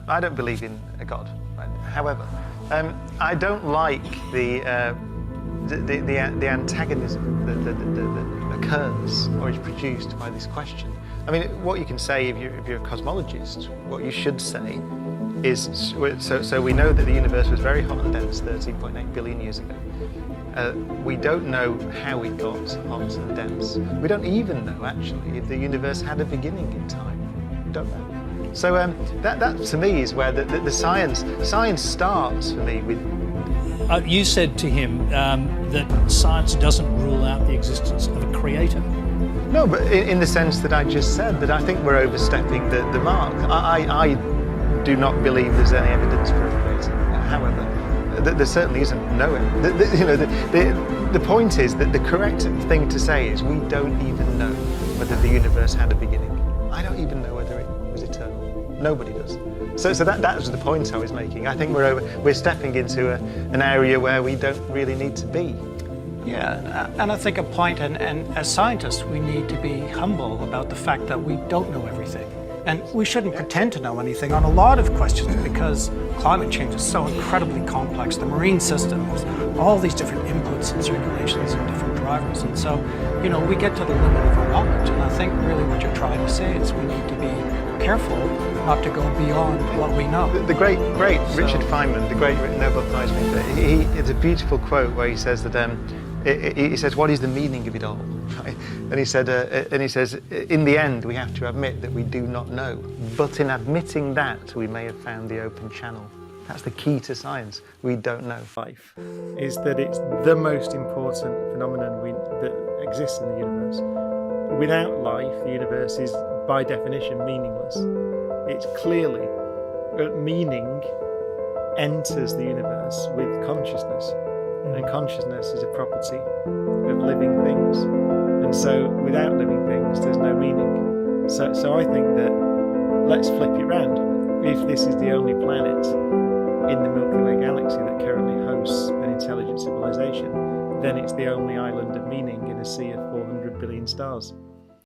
I don't believe in a God. Right? However, I don't like the antagonism that occurs or is produced by this question. I mean, what you can say if you're a cosmologist, what you should say is, so we know that the universe was very hot and dense 13.8 billion years ago. We don't know how it got hot and dense. We don't even know, actually, if the universe had a beginning in time. We don't know. So that to me is where the science starts for me with. You said to him that science doesn't rule out the existence of a creator. No, but in the sense that I just said, that I think we're overstepping the mark. I do not believe there's any evidence for a creator. However, there certainly isn't no evidence. The point is that the correct thing to say is we don't even know whether the universe had a beginning. I don't even know whether it was eternal. Nobody does. So that was the point I was making. I think we're stepping into an area where we don't really need to be. Yeah, and I think a point, and as scientists, we need to be humble about the fact that we don't know everything. And we shouldn't pretend to know anything on a lot of questions, because climate change is so incredibly complex. The marine system has all these different inputs and circulations and different drivers. And so, we get to the limit of our knowledge. And I think really what you're trying to say is we need to be careful not to go beyond what we know. The great Richard Feynman, the great Nobel Prize winner, it's a beautiful quote where he says that he says, "What is the meaning of it all?" Right? And he says, "In the end, we have to admit that we do not know. But in admitting that, we may have found the open channel." That's the key to science. We don't know. Life is that it's the most important phenomenon that exists in the universe. Without life, the universe is, by definition, meaningless. It's clearly meaning enters the universe with consciousness, and consciousness is a property of living things. And so, without living things, there's no meaning. So I think that let's flip it round. If this is the only planet in the Milky Way galaxy that currently hosts an intelligent civilization, then it's the only island of meaning in a sea of 400 billion stars.